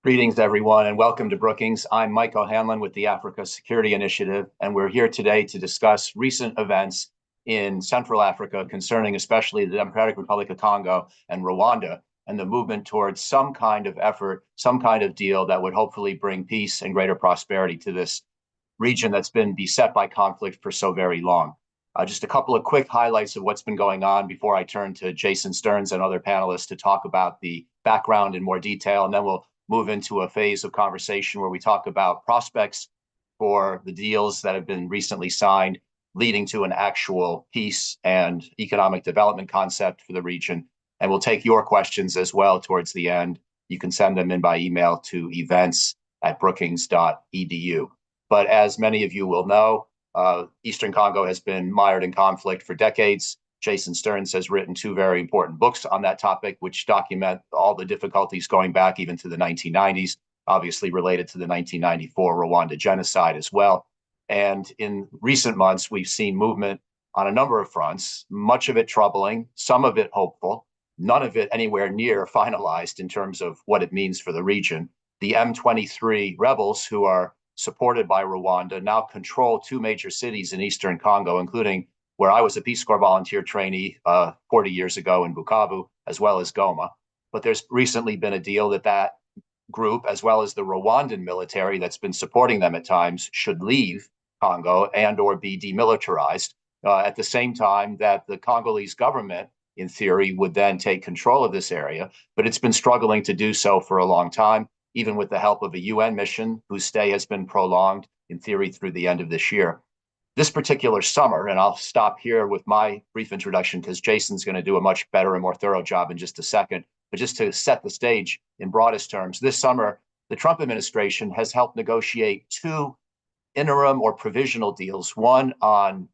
Greetings, everyone, and welcome to Brookings. I'm Mike O'Hanlon with the Africa Security Initiative, and we're here today to discuss recent events in Central Africa concerning especially the Democratic Republic of Congo and Rwanda, and the movement towards some kind of effort, some kind of deal that would hopefully bring peace and greater prosperity to this region that's been beset by conflict for so very long. Just a couple of quick highlights of what's been going on before I turn to Jason Stearns and other panelists to talk about the background in more detail, and then we'll move into a phase of conversation where we talk about prospects for the deals that have been recently signed, leading to an actual peace and economic development concept for the region. And we'll take your questions as well towards the end. You can send them in by email to events@brookings.edu. But as many of you will know, Eastern Congo has been mired in conflict for decades. Jason Stearns has written two very important books on that topic, which document all the difficulties going back even to the 1990s, obviously related to the 1994 Rwanda genocide as well. And in recent months, we've seen movement on a number of fronts, much of it troubling, some of it hopeful, none of it anywhere near finalized in terms of what it means for the region. The M23 rebels, who are supported by Rwanda, now control two major cities in Eastern Congo, including where I was a Peace Corps volunteer trainee 40 years ago in Bukavu, as well as Goma. But there's recently been a deal that group, as well as the Rwandan military that's been supporting them at times, should leave Congo and or be demilitarized at the same time that the Congolese government, in theory, would then take control of this area. But it's been struggling to do so for a long time, even with the help of a UN mission whose stay has been prolonged, in theory, through the end of this year. This particular summer, and I'll stop here with my brief introduction because Jason's going to do a much better and more thorough job in just a second, but just to set the stage in broadest terms, this summer, the Trump administration has helped negotiate two interim or provisional deals, one on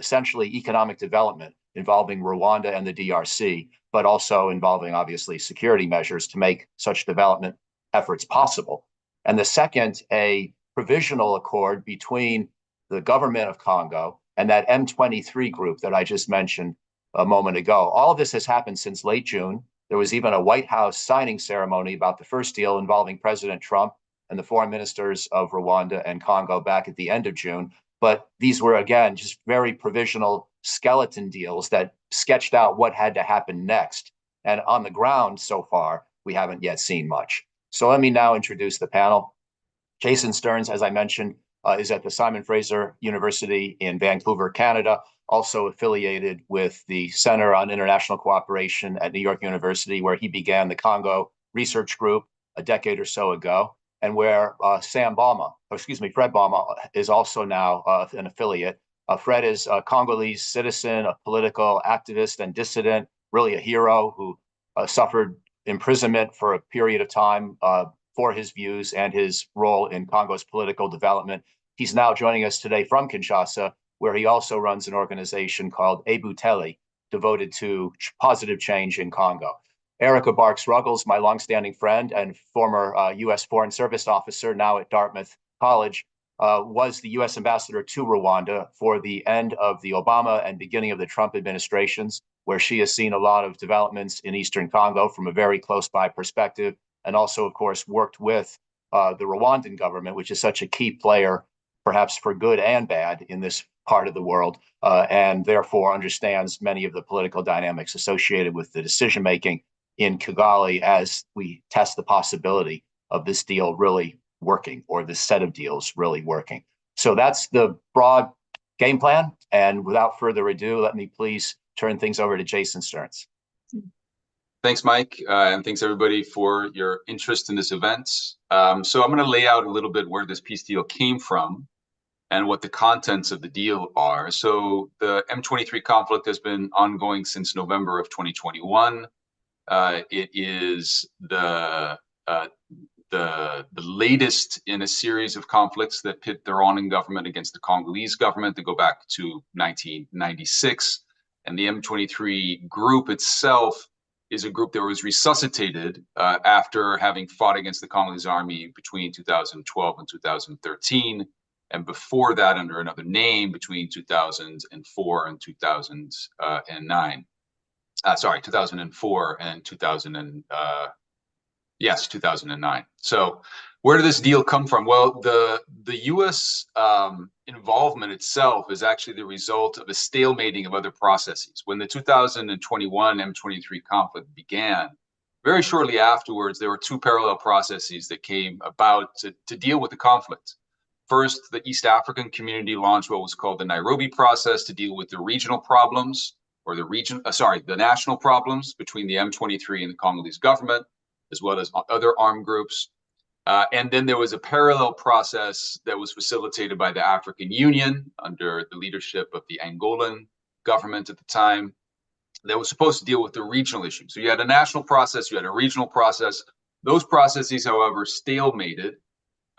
essentially economic development involving Rwanda and the DRC, but also involving, obviously, security measures to make such development efforts possible. And the second, a provisional accord between the government of Congo and that M23 group that I just mentioned a moment ago. All of this has happened since late June. There was even a White House signing ceremony about the first deal involving President Trump and the foreign ministers of Rwanda and Congo back at the end of June. But these were, again, just very provisional skeleton deals that sketched out what had to happen next. And on the ground so far, we haven't yet seen much. So let me now introduce the panel. Jason Stearns, as I mentioned, is at the Simon Fraser University in Vancouver, Canada, also affiliated with the Center on International Cooperation at New York University, where he began the Congo Research Group a decade or so ago, and where Fred Bama is also now an affiliate. Fred is a Congolese citizen, a political activist and dissident, really a hero who suffered imprisonment for a period of time for his views and his role in Congo's political development. He's now joining us today from Kinshasa, where he also runs an organization called Ebuteli, devoted to positive change in Congo. Erica Barks-Ruggles, my longstanding friend and former U.S. Foreign Service officer, now at Dartmouth College, was the U.S. ambassador to Rwanda for the end of the Obama and beginning of the Trump administrations, where she has seen a lot of developments in Eastern Congo from a very close-by perspective, and also, of course, worked with the Rwandan government, which is such a key player, perhaps for good and bad, in this part of the world, and therefore understands many of the political dynamics associated with the decision-making in Kigali as we test the possibility of this deal really working, or this set of deals really working. So that's the broad game plan. And without further ado, let me please turn things over to Jason Stearns. Thanks, Mike, and thanks everybody for your interest in this event. So I'm going to lay out a little bit where this peace deal came from and what the contents of the deal are. So the M23 conflict has been ongoing since November of 2021. It is the latest in a series of conflicts that pit the Rwandan government against the Congolese government that go back to 1996. And the M23 group itself is a group that was resuscitated after having fought against the Congolese army between 2012 and 2013. And before that, under another name, between 2004 and 2009. 2004 and Yes, 2009. So where did this deal come from? Well, the U.S. Involvement itself is actually the result of a stalemating of other processes. When the 2021 M23 conflict began, very shortly afterwards, there were two parallel processes that came about to deal with the conflict. First, the East African community launched what was called the Nairobi process to deal with the regional problems, or the national problems between the M23 and the Congolese government, as well as other armed groups. And then there was a parallel process that was facilitated by the African Union under the leadership of the Angolan government at the time that was supposed to deal with the regional issues. So you had a national process, you had a regional process. Those processes, however, stalemated.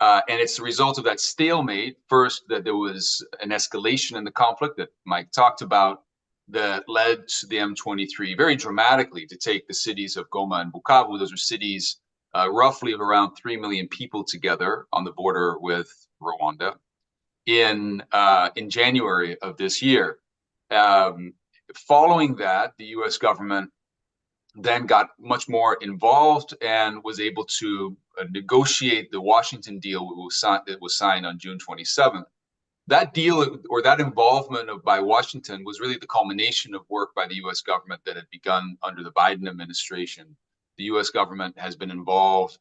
And it's the result of that stalemate, first, that there was an escalation in the conflict that Mike talked about that led to the M23 very dramatically to take the cities of Goma and Bukavu. Those are cities roughly of around 3 million people together on the border with Rwanda in January of this year. Following that, the U.S. government then got much more involved and was able to negotiate the Washington deal that was signed on June 27th. That deal, or that involvement by Washington, was really the culmination of work by the U.S. government that had begun under the Biden administration. The U.S. government has been involved,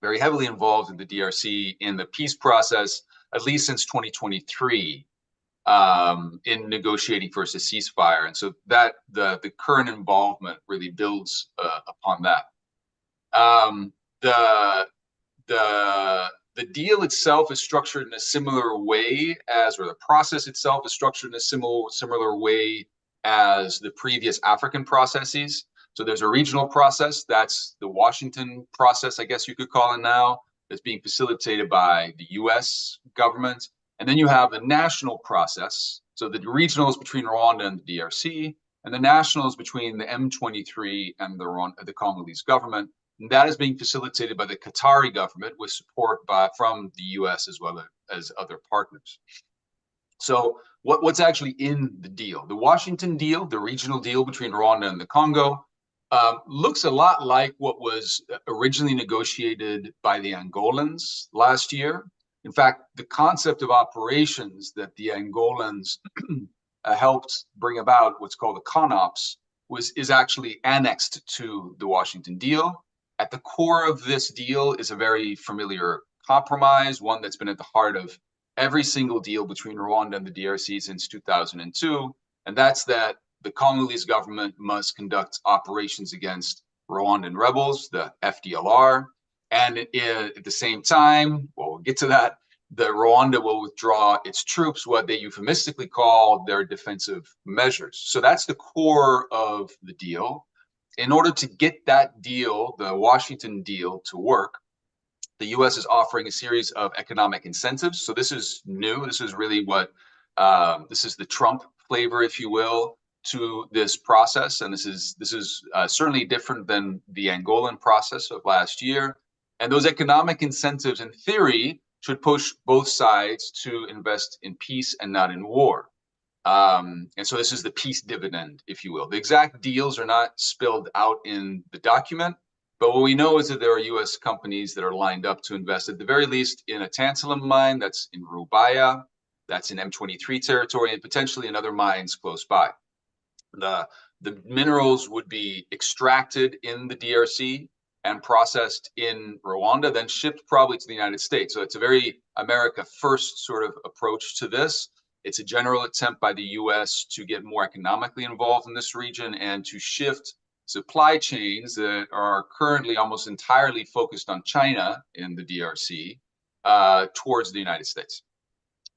very heavily involved in the DRC in the peace process, at least since 2023. In negotiating first a ceasefire, and so that the current involvement really builds upon that. The deal itself is structured in a similar way as, or the process itself is structured in a similar way as the previous African processes. So there's a regional process, that's the Washington process, I guess you could call it now, that's being facilitated by the U.S. government. And then you have the national process. So the regional is between Rwanda and the DRC, and the national is between the M23 and the Congolese government. And that is being facilitated by the Qatari government with support from the US as well as other partners. So what's actually in the deal? The Washington deal, the regional deal between Rwanda and the Congo, looks a lot like what was originally negotiated by the Angolans last year. In fact, the concept of operations that the Angolans helped bring about, what's called the CONOPS, is actually annexed to the Washington deal. At the core of this deal is a very familiar compromise, one that's been at the heart of every single deal between Rwanda and the DRC since 2002, and that's that the Congolese government must conduct operations against Rwandan rebels, the FDLR, and at the same time, well, we'll get to that, the Rwanda will withdraw its troops, what they euphemistically call their defensive measures. So that's the core of the deal. In order to get that deal, the Washington deal, to work, the U.S. is offering a series of economic incentives. So this is new. This is really this is the Trump flavor, if you will, to this process. And this is certainly different than the Angolan process of last year. And those economic incentives, in theory, should push both sides to invest in peace and not in war. And so this is the peace dividend, if you will. The exact deals are not spelled out in the document, but what we know is that there are U.S. companies that are lined up to invest, at the very least, in a tantalum mine that's in Rubaya, that's in M23 territory, and potentially in other mines close by. The minerals would be extracted in the DRC and processed in Rwanda, then shipped probably to the United States. So it's a very America first sort of approach to this. It's a general attempt by the US to get more economically involved in this region and to shift supply chains that are currently almost entirely focused on China in the DRC towards the United States.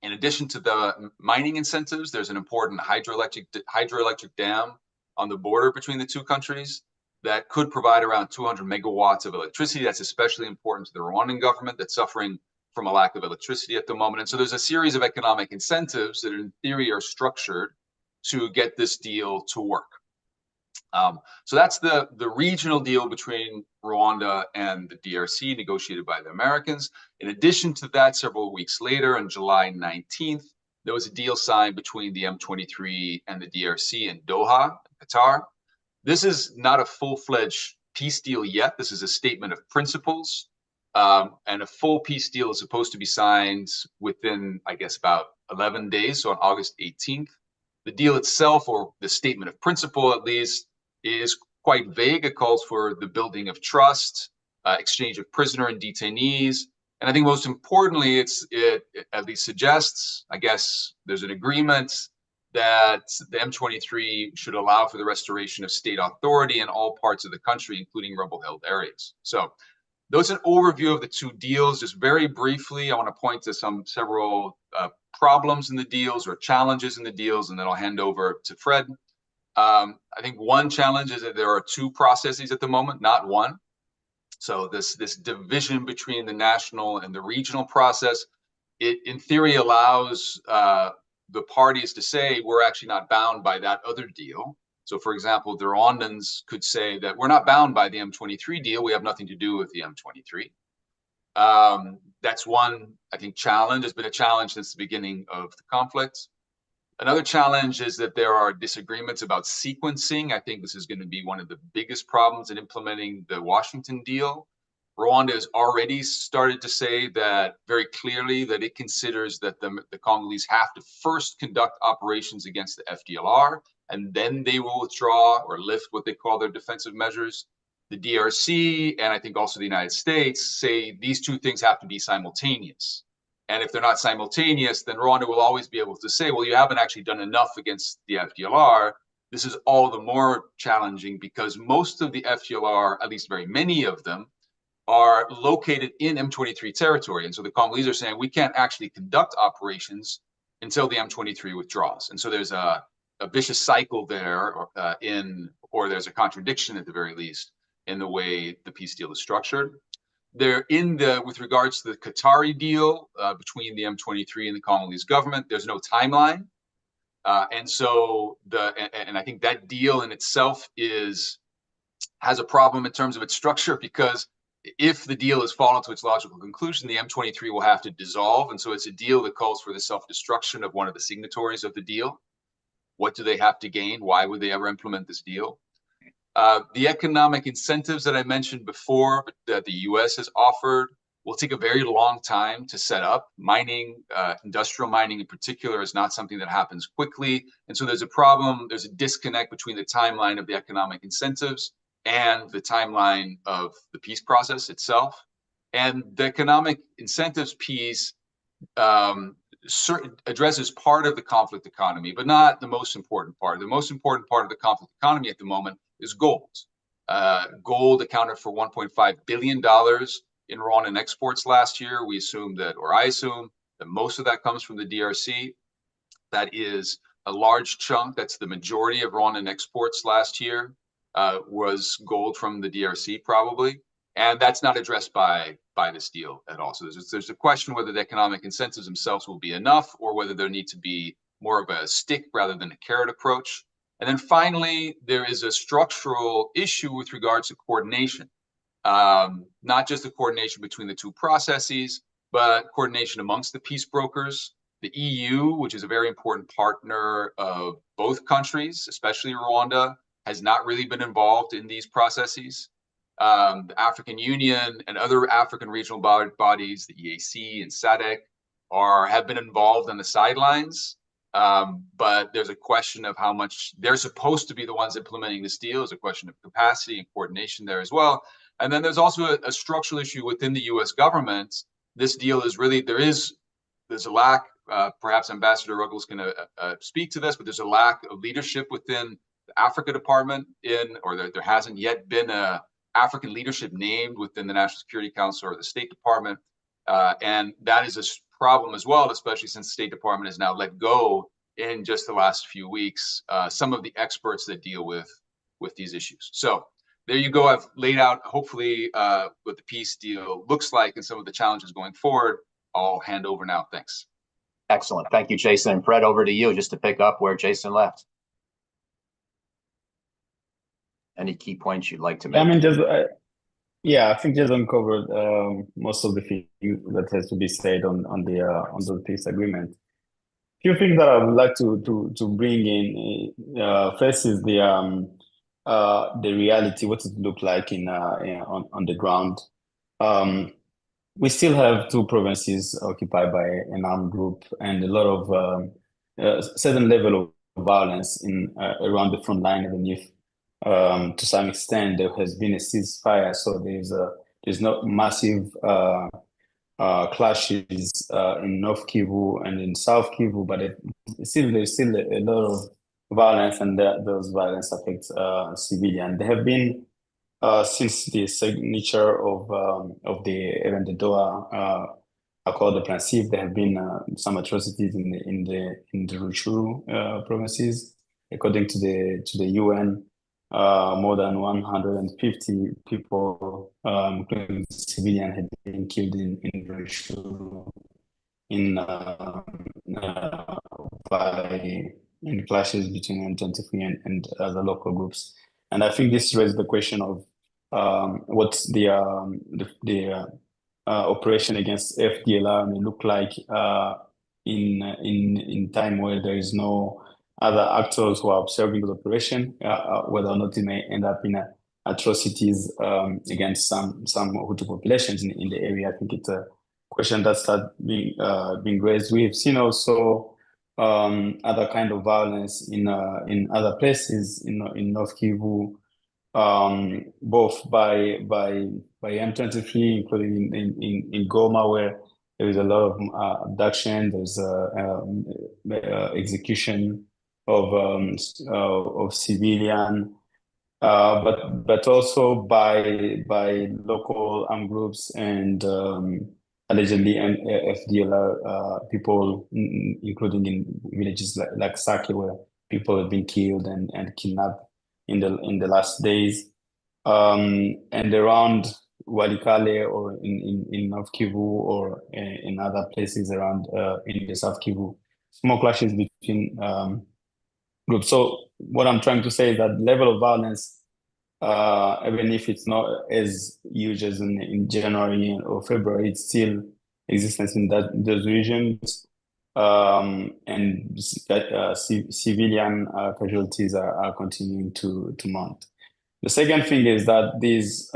In addition to the mining incentives, there's an important hydroelectric dam on the border between the two countries that could provide around 200 megawatts of electricity. That's especially important to the Rwandan government that's suffering from a lack of electricity at the moment. And so there's a series of economic incentives that in theory are structured to get this deal to work. So that's the regional deal between Rwanda and the DRC negotiated by the Americans. In addition to that, several weeks later, on July 19th, there was a deal signed between the M23 and the DRC in Doha, Qatar. This is not a full-fledged peace deal yet. This is a statement of principles. And a full peace deal is supposed to be signed within, I guess, about 11 days, so on August 18th. The deal itself, or the statement of principle at least, is quite vague. It calls for the building of trust, exchange of prisoner and detainees. And I think most importantly, it at least suggests, I guess, there's an agreement that the M23 should allow for the restoration of state authority in all parts of the country, including rebel-held areas. So those are an overview of the two deals. Just very briefly, I want to point to several problems in the deals or challenges in the deals, and then I'll hand over to Fred. I think one challenge is that there are two processes at the moment, not one. So this division between the national and the regional process, it in theory allows the parties to say we're actually not bound by that other deal. So, for example, the Rwandans could say that we're not bound by the M23 deal. We have nothing to do with the M23. That's one, I think, challenge. It's been a challenge since the beginning of the conflict. Another challenge is that there are disagreements about sequencing. I think this is going to be one of the biggest problems in implementing the Washington deal. Rwanda has already started to say that very clearly that it considers that the Congolese have to first conduct operations against the FDLR, and then they will withdraw or lift what they call their defensive measures. The DRC, and I think also the United States, say these two things have to be simultaneous. And if they're not simultaneous, then Rwanda will always be able to say, well, you haven't actually done enough against the FDLR. This is all the more challenging because most of the FDLR, at least very many of them, are located in M23 territory. And so the Congolese are saying we can't actually conduct operations until the M23 withdraws. And so there's a vicious cycle there, or there's a contradiction at the very least in the way the peace deal is structured. With regards to the Qatari deal between the M23 and the Congolese government, there's no timeline. And I think that deal in itself has a problem in terms of its structure, because if the deal is followed to its logical conclusion, the M23 will have to dissolve. And so it's a deal that calls for the self-destruction of one of the signatories of the deal. What do they have to gain? Why would they ever implement this deal? The economic incentives that I mentioned before that the US has offered will take a very long time to set up. Mining, industrial mining in particular, is not something that happens quickly. And so there's a problem, there's a disconnect between the timeline of the economic incentives and the timeline of the peace process itself. And the economic incentives piece addresses part of the conflict economy, but not the most important part. The most important part of the conflict economy at the moment is gold. Gold accounted for $1.5 billion in Rwandan exports last year. I assume that most of that comes from the DRC. That is a large chunk. That's the majority of Rwandan exports last year was gold from the DRC probably. And that's not addressed by this deal at all. So there's a question whether the economic incentives themselves will be enough, or whether there needs to be more of a stick rather than a carrot approach. And then finally, there is a structural issue with regards to coordination, not just the coordination between the two processes, but coordination amongst the peace brokers. The EU, which is a very important partner of both countries, especially Rwanda, has not really been involved in these processes. The African Union and other African regional bodies, the EAC and SADC, have been involved on the sidelines. But there's a question of how much they're supposed to be the ones implementing this deal. There's a question of capacity and coordination there as well. And then there's also a structural issue within the US government. This deal is really, there's a lack, perhaps Ambassador Ruggles can speak to this, but there's a lack of leadership within the Africa Department there hasn't yet been a African leadership named within the National Security Council or the State Department. And that is a problem as well, especially since the State Department has now let go in just the last few weeks some of the experts that deal with these issues. So there you go. I've laid out hopefully what the peace deal looks like and some of the challenges going forward. I'll hand over now. Thanks. Excellent. Thank you, Jason. And Fred, over to you just to pick up where Jason left. Any key points you'd like to make? I mean, I think Jason covered most of the things that has to be said on the peace agreement. A few things that I would like to bring in. First is the the reality, what it look like on the ground. We still have two provinces occupied by an armed group and a lot of certain level of violence in around the front line, even if to some extent there has been a ceasefire. So there's not massive clashes in North Kivu and in South Kivu, but there's still a lot of violence, and those violence affects civilians. There have been since the signature of the Doha Accord de Principe, there have been some atrocities in the Rutshuru provinces. According to the UN, more than 150 people, including civilians, had been killed in Rutshuru by in clashes between M23 and other local groups. And I think this raises the question of what's the operation against FDLR may look like in time where there is no other actors who are observing the operation, whether or not it may end up in atrocities against some Hutu populations in the area. I think it's a question that started being raised. We've seen also other kind of violence in other places in North Kivu, both by M23, including in Goma, where there is a lot of abduction. There's execution of civilian, but also by local armed groups and allegedly FDLR people, including in villages like Sake, where people have been killed and kidnapped in the last days, and around Walikale or in North Kivu or in other places around in the South Kivu, small clashes between groups. So what I'm trying to say is that level of violence, even if it's not as huge as in January or February, it's still existence in those regions, and civilian casualties are continuing to mount. The second thing is that these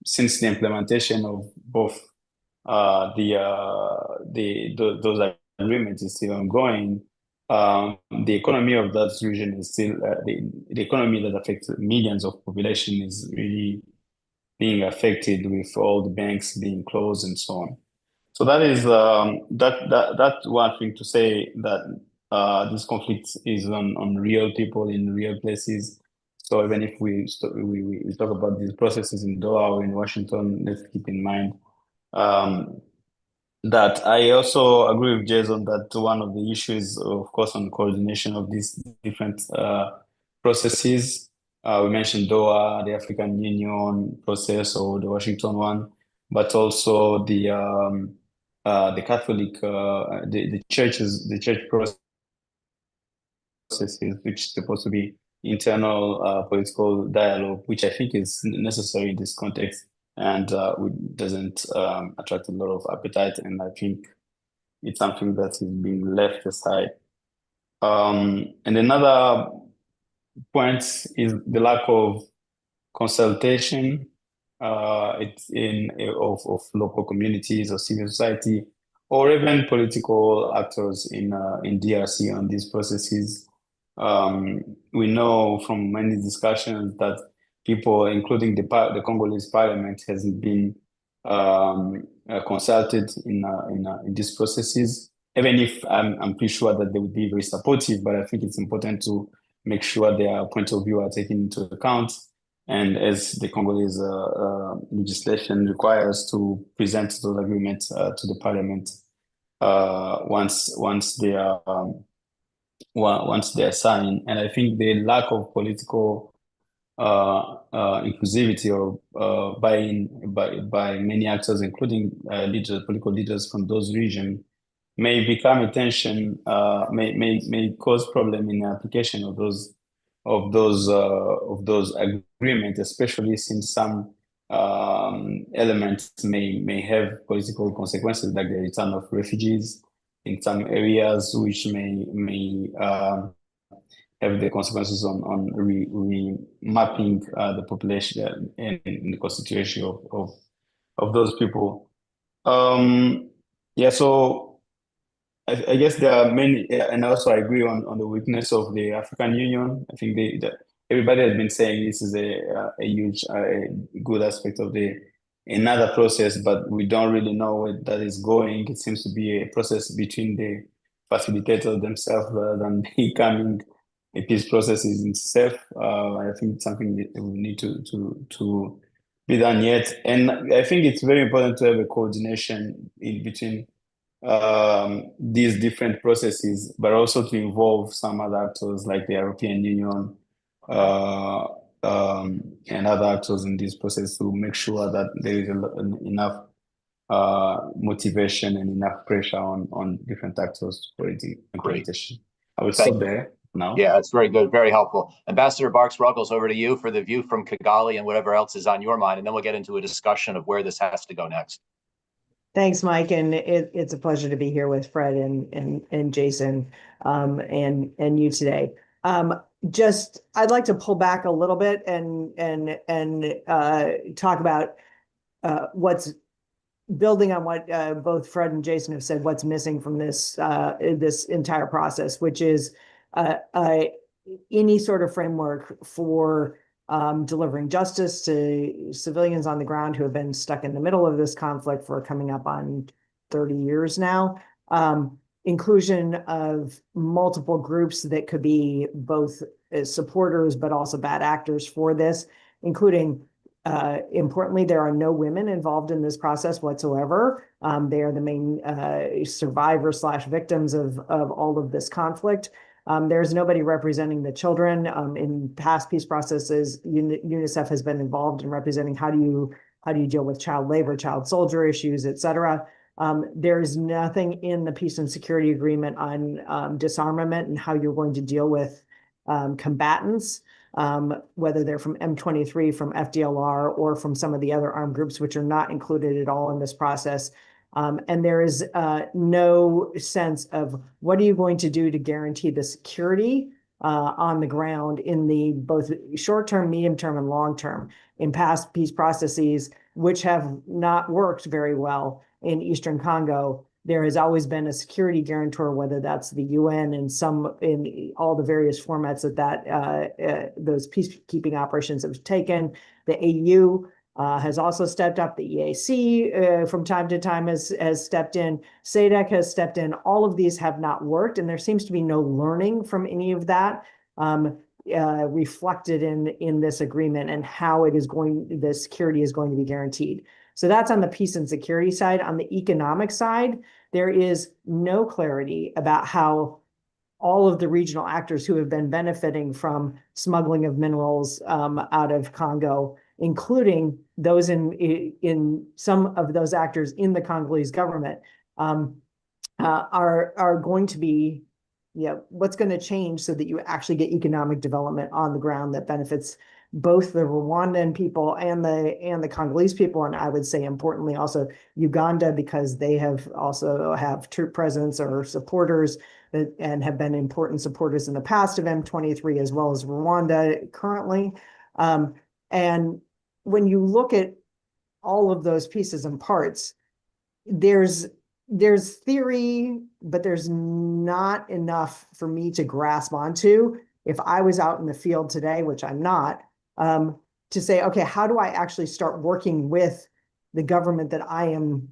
since the implementation of both those agreements is still ongoing, the economy of that region is still the economy that affects millions of population is really being affected, with all the banks being closed and so on. So that is that's one thing to say, that this conflict is on real people in real places. So even if we talk about these processes in Doha or in Washington, let's keep in mind that I also agree with Jason that one of the issues, of course, on coordination of these different processes. We mentioned Doha, the African Union process, or the Washington one, but also the Catholic, the church processes, which is supposed to be internal political dialogue, which I think is necessary in this context, and doesn't attract a lot of appetite, and I think it's something that is being left aside. And another point is the lack of consultation of local communities or civil society, or even political actors in DRC on these processes. We know from many discussions that people, including the Congolese parliament, hasn't been consulted in these processes. Even if I'm pretty sure that they would be very supportive, but I think it's important to make sure their point of view are taken into account. And as the Congolese legislation requires, to present those agreements to the parliament once they are signed. And I think the lack of political inclusivity or buy-in by many actors, including political leaders from those regions, may become a tension, may cause problem in the application of those agreements, especially since some elements may have political consequences, like the return of refugees in some areas, which may have the consequences on remapping the population and the constitution of those people. Yeah, so I guess there are many, and also I agree on the weakness of the African Union. I think everybody has been saying this is a huge, good aspect of another process, but we don't really know where that is going. It seems to be a process between the facilitators themselves rather than becoming a peace process in itself. I think it's something that we need to be done yet. And I think it's very important to have a coordination in between these different processes, but also to involve some other actors like the European Union and other actors in this process to make sure that there is enough motivation and enough pressure on different actors for the implementation. I will stop there now. Yeah, that's very good, very helpful. Ambassador Barks-Ruggles, over to you for the view from Kigali and whatever else is on your mind, and then we'll get into a discussion of where this has to go next. Thanks, Mike, and it's a pleasure to be here with Fred and Jason and you today. I'd like to pull back a little bit and talk about what's building on what both Fred and Jason have said. What's missing from this entire process, which is any sort of framework for delivering justice to civilians on the ground who have been stuck in the middle of this conflict for coming up on 30 years now. Inclusion of multiple groups that could be both supporters but also bad actors for this, including, importantly, there are no women involved in this process whatsoever. They are the main survivors/victims of all of this conflict. There's nobody representing the children. In past peace processes, UNICEF has been involved in representing how do you deal with child labor, child soldier issues, et cetera. There's nothing in the peace and security agreement on disarmament and how you're going to deal with combatants, whether they're from M23, from FDLR, or from some of the other armed groups, which are not included at all in this process. And there is no sense of what are you going to do to guarantee the security on the ground in the both short term, medium term, and long term in past peace processes, which have not worked very well in Eastern Congo. There has always been a security guarantor, whether that's the UN and in all the various formats that those peacekeeping operations have taken. The AU has also stepped up. The EAC from time to time has stepped in. SADC has stepped in. All of these have not worked, and there seems to be no learning from any of that reflected in this agreement and how the security is going to be guaranteed. So that's on the peace and security side. On the economic side, there is no clarity about how all of the regional actors who have been benefiting from smuggling of minerals out of Congo, including those in some of those actors in the Congolese government, are going to be, what's going to change so that you actually get economic development on the ground that benefits both the Rwandan people and the Congolese people, and I would say importantly also Uganda, because they have troop presence or supporters and have been important supporters in the past of M23, as well as Rwanda currently. And when you look at all of those pieces and parts, there's theory, but there's not enough for me to grasp onto if I was out in the field today, which I'm not, to say, okay, how do I actually start working with the government that I am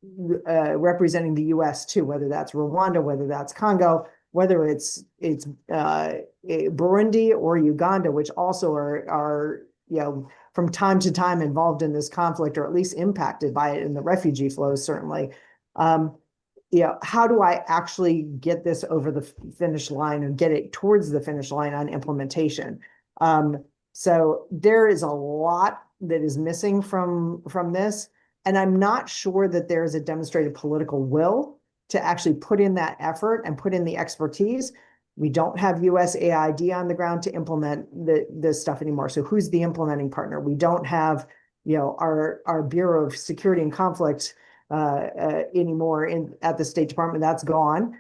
representing the U.S. to, whether that's Rwanda, whether that's Congo, whether it's Burundi or Uganda, which also are from time to time involved in this conflict, or at least impacted by it in the refugee flows, certainly. How do I actually get this over the finish line and get it towards the finish line on implementation? So there is a lot that is missing from this, and I'm not sure that there is a demonstrated political will to actually put in that effort and put in the expertise. We don't have USAID on the ground to implement this stuff anymore. So who's the implementing partner? We don't have, our Bureau of Security and Conflict anymore at the State Department. That's gone.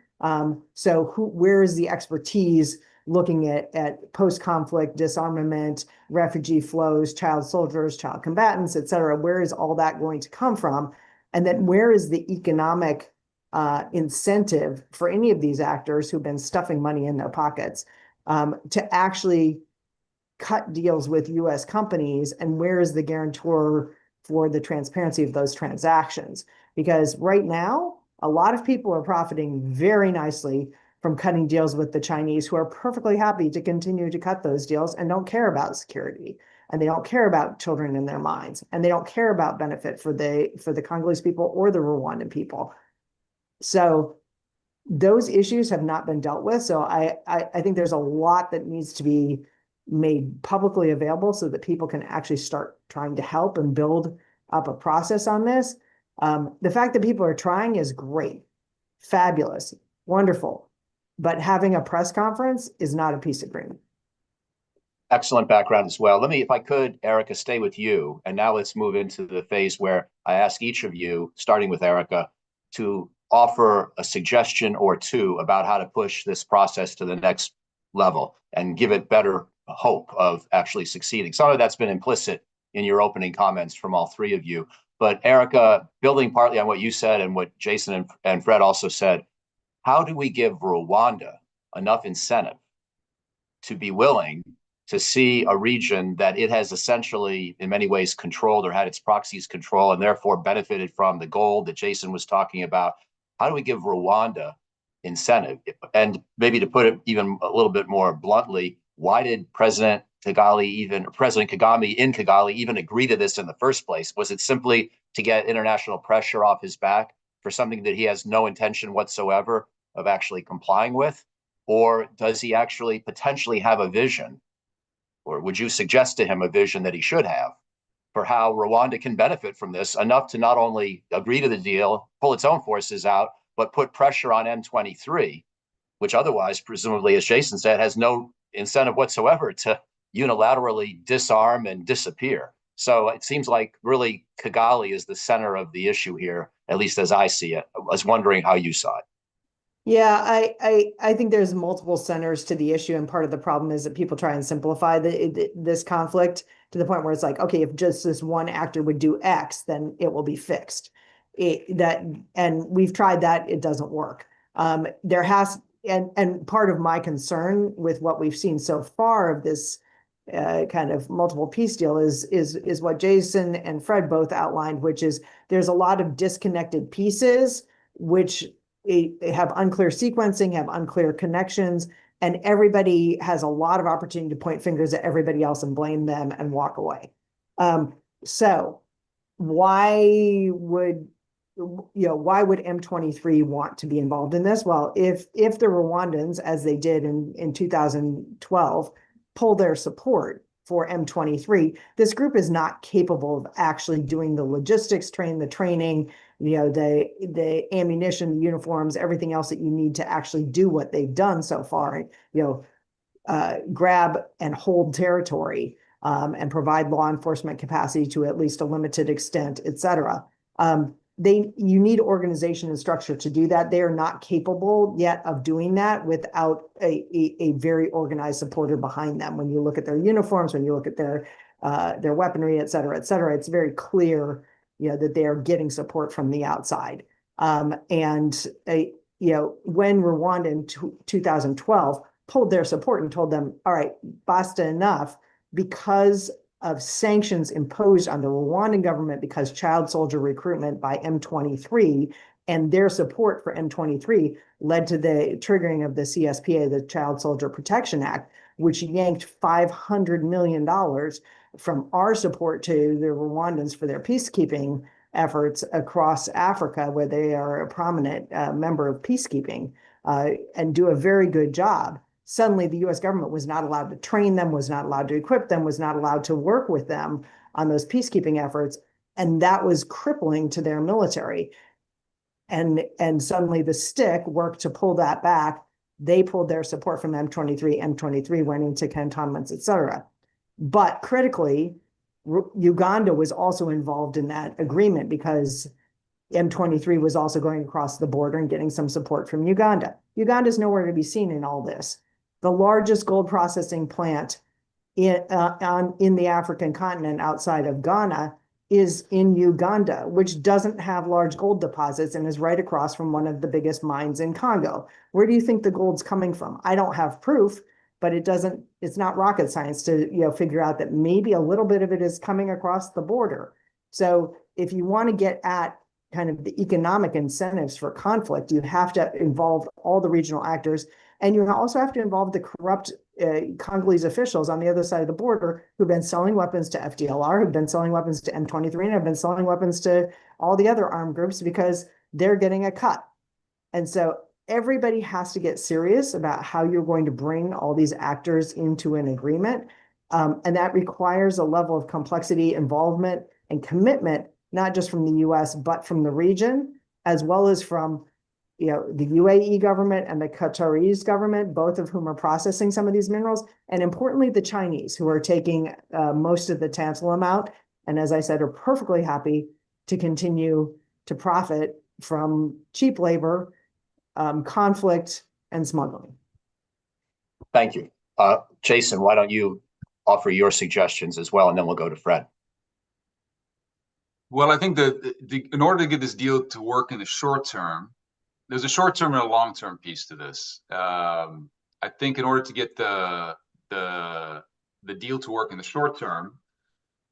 So where is the expertise looking at post-conflict disarmament, refugee flows, child soldiers, child combatants, et cetera. Where is all that going to come from? And then where is the economic incentive for any of these actors who've been stuffing money in their pockets to actually cut deals with US companies, and where is the guarantor for the transparency of those transactions? Because right now, a lot of people are profiting very nicely from cutting deals with the Chinese, who are perfectly happy to continue to cut those deals and don't care about security, and they don't care about children in their minds, and they don't care about benefit for the Congolese people or the Rwandan people. So those issues have not been dealt with. So I think there's a lot that needs to be made publicly available so that people can actually start trying to help and build up a process on this. The fact that people are trying is great, fabulous, wonderful, but having a press conference is not a peace agreement. Excellent background as well. Let me, if I could, Erica, stay with you. And now let's move into the phase where I ask each of you, starting with Erica, to offer a suggestion or two about how to push this process to the next level and give it better hope of actually succeeding. Some of that's been implicit in your opening comments from all three of you. But Erica, building partly on what you said and what Jason and Fred also said, how do we give Rwanda enough incentive to be willing to see a region that it has essentially in many ways controlled or had its proxies control and therefore benefited from the gold that Jason was talking about? How do we give Rwanda incentive? And maybe to put it even a little bit more bluntly, why did President Kagame in Kigali even agree to this in the first place? Was it simply to get international pressure off his back for something that he has no intention whatsoever of actually complying with? Or does he actually potentially have a vision? Or would you suggest to him a vision that he should have for how Rwanda can benefit from this enough to not only agree to the deal, pull its own forces out, but put pressure on M23, which otherwise, presumably, as Jason said, has no incentive whatsoever to unilaterally disarm and disappear. So it seems like really Kigali is the center of the issue here, at least as I see it. I was wondering how you saw it. Yeah, I think there's multiple centers to the issue, and part of the problem is that people try and simplify this conflict to the point where it's like, okay, if just this one actor would do X, then it will be fixed. And we've tried that, it doesn't work. And part of my concern with what we've seen so far of this kind of multiple peace deal is what Jason and Fred both outlined, which is there's a lot of disconnected pieces, which have unclear sequencing, have unclear connections, and everybody has a lot of opportunity to point fingers at everybody else and blame them and walk away. So why would M23 want to be involved in this? Well, if the Rwandans, as they did in 2012, pull their support for M23, this group is not capable of actually doing the logistics, the training, the ammunition, the uniforms, everything else that you need to actually do what they've done so far, grab and hold territory, and provide law enforcement capacity to at least a limited extent, et cetera. You need organization and structure to do that. They are not capable yet of doing that without a very organized supporter behind them. When you look at their uniforms, when you look at their weaponry, et cetera, it's very clear, that they are getting support from the outside. When Rwanda in 2012 pulled their support and told them, all right, basta enough, because of sanctions imposed on the Rwandan government because child soldier recruitment by M23 and their support for M23 led to the triggering of the CSPA, the Child Soldier Protection Act, which yanked $500 million from our support to the Rwandans for their peacekeeping efforts across Africa, where they are a prominent member of peacekeeping and do a very good job. Suddenly, the US government was not allowed to train them, was not allowed to equip them, was not allowed to work with them on those peacekeeping efforts. And that was crippling to their military. And suddenly the stick worked to pull that back. They pulled their support from M23. M23 went into cantonments, et cetera. But critically, Uganda was also involved in that agreement because M23 was also going across the border and getting some support from Uganda. Uganda's nowhere to be seen in all this. The largest gold processing plant in the African continent outside of Ghana is in Uganda, which doesn't have large gold deposits and is right across from one of the biggest mines in Congo. Where do you think the gold's coming from? I don't have proof, but it's not rocket science to figure out that maybe a little bit of it is coming across the border. So if you want to get at kind of the economic incentives for conflict, you have to involve all the regional actors, and you also have to involve the corrupt Congolese officials on the other side of the border who've been selling weapons to FDLR, who've been selling weapons to M23, and have been selling weapons to all the other armed groups because they're getting a cut. And so everybody has to get serious about how you're going to bring all these actors into an agreement. And that requires a level of complexity, involvement, and commitment, not just from the US, but from the region, as well as from the UAE government and the Qataris government, both of whom are processing some of these minerals, and importantly, the Chinese, who are taking most of the tantalum out, and as I said, are perfectly happy to continue to profit from cheap labor, conflict, and smuggling. Thank you. Jason, why don't you offer your suggestions as well, and then we'll go to Fred. Well, I think that in order to get this deal to work in the short term, there's a short-term and a long-term piece to this. I think in order to get the deal to work in the short term,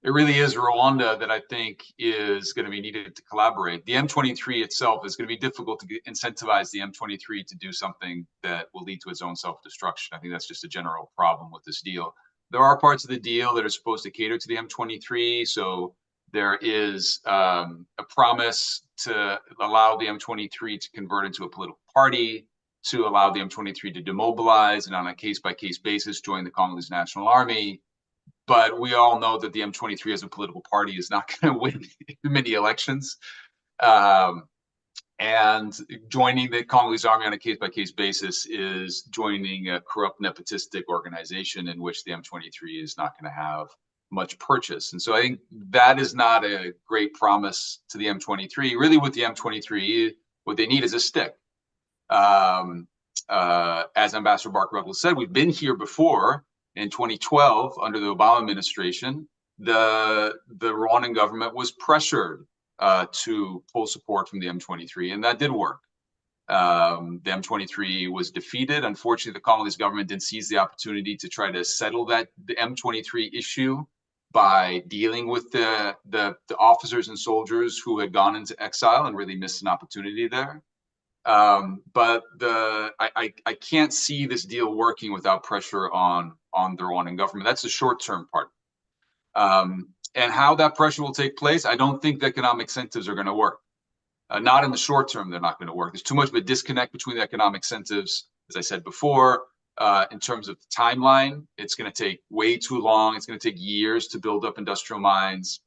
it really is Rwanda that I think is going to be needed to collaborate. The M23 itself is going to be difficult to incentivize the M23 to do something that will lead to its own self-destruction. I think that's just a general problem with this deal. There are parts of the deal that are supposed to cater to the M23, so there is a promise to allow the M23 to convert into a political party, to allow the M23 to demobilize and on a case-by-case basis join the Congolese National Army. But we all know that the M23 as a political party is not going to win many elections. And joining the Congolese Army on a case-by-case basis is joining a corrupt nepotistic organization in which the M23 is not going to have much purchase. And so I think that is not a great promise to the M23. Really, with the M23, what they need is a stick. As Ambassador Barker-Ruggles said, we've been here before. In 2012, under the Obama administration, the Rwandan government was pressured to pull support from the M23, and that did work. The M23 was defeated. Unfortunately, the Congolese government didn't seize the opportunity to try to settle the M23 issue by dealing with the officers and soldiers who had gone into exile and really missed an opportunity there. But I can't see this deal working without pressure on the Rwandan government. That's the short-term part. And how that pressure will take place, I don't think the economic incentives are going to work. Not in the short term, they're not going to work. There's too much of a disconnect between the economic incentives, as I said before. In terms of the timeline, it's going to take way too long. It's going to take years to build up industrial mines.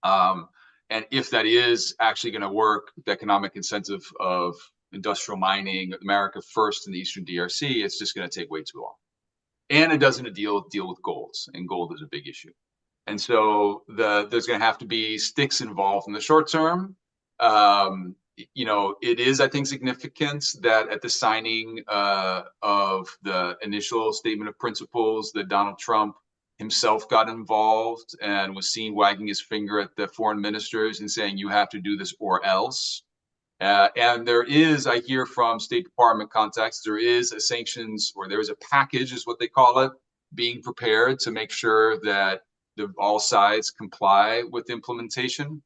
And if that is actually going to work, the economic incentive of industrial mining, America first in the Eastern DRC, it's just going to take way too long. And it doesn't deal with golds, and gold is a big issue. And so there's going to have to be sticks involved in the short term. It is, I think, significant that at the signing of the initial statement of principles that Donald Trump himself got involved and was seen wagging his finger at the foreign ministers and saying, you have to do this or else. And there is, I hear from State Department contacts, there is a sanctions, or there is a package, is what they call it, being prepared to make sure that all sides comply with implementation.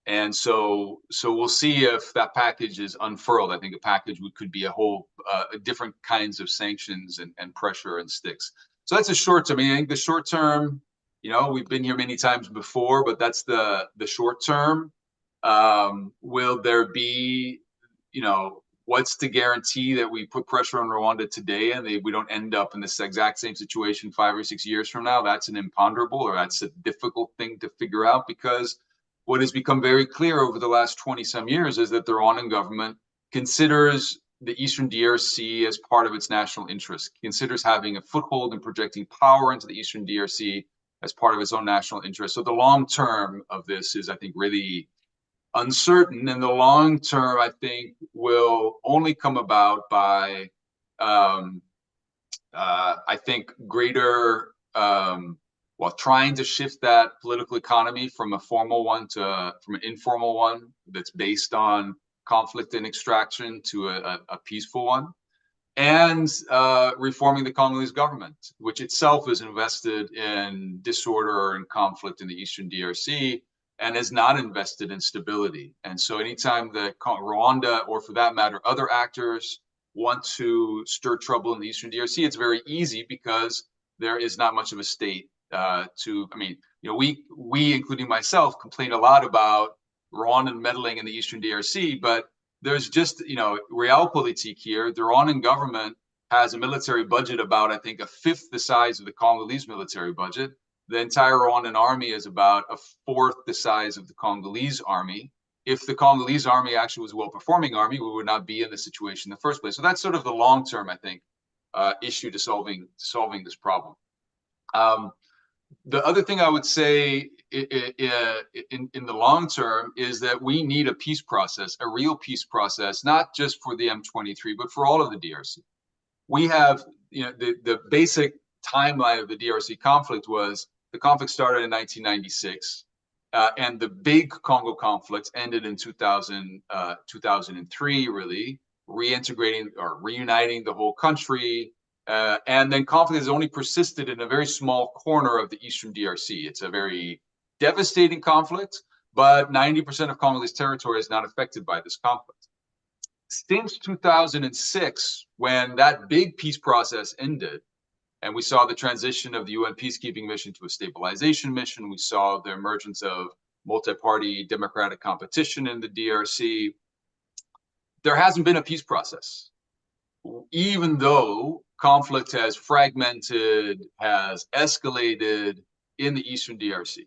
And so we'll see if that package is unfurled. I think a package could be a whole different kinds of sanctions and pressure and sticks. So that's a short term. I mean, I think the short term, we've been here many times before, but that's the short term. Will there be, what's the guarantee that we put pressure on Rwanda today and we don't end up in this exact same situation 5 or 6 years from now? That's an imponderable, or that's a difficult thing to figure out, because what has become very clear over the last 20-some years is that the Rwandan government considers the Eastern DRC as part of its national interest, considers having a foothold and projecting power into the Eastern DRC as part of its own national interest. So the long term of this is, I think, really uncertain. And the long term, I think, will only come about by I think greater, while trying to shift that political economy from a formal one to from an informal one that's based on conflict and extraction to a peaceful one, and reforming the Congolese government, which itself is invested in disorder and conflict in the Eastern DRC and is not invested in stability. And so anytime that Rwanda, or for that matter, other actors want to stir trouble in the Eastern DRC, it's very easy because there is not much of a state I mean, we, including myself, complain a lot about Rwandan meddling in the Eastern DRC, but there's just, realpolitik here. The Rwandan government has a military budget about, I think, a fifth the size of the Congolese military budget. The entire Rwandan army is about a fourth the size of the Congolese army. If the Congolese army actually was a well-performing army, we would not be in this situation in the first place. So that's sort of the long-term, I think, issue to solving this problem. The other thing I would say in the long term is that we need a peace process, a real peace process, not just for the M23, but for all of the DRC. We have, the basic timeline of the DRC conflict was the conflict started in 1996, and the big Congo conflict ended in 2003, really, reintegrating or reuniting the whole country. And then conflict has only persisted in a very small corner of the Eastern DRC. It's a very devastating conflict, but 90% of Congolese territory is not affected by this conflict. Since 2006, when that big peace process ended, and we saw the transition of the UN peacekeeping mission to a stabilization mission, we saw the emergence of multi-party democratic competition in the DRC, there hasn't been a peace process. Even though conflict has fragmented, has escalated in the Eastern DRC.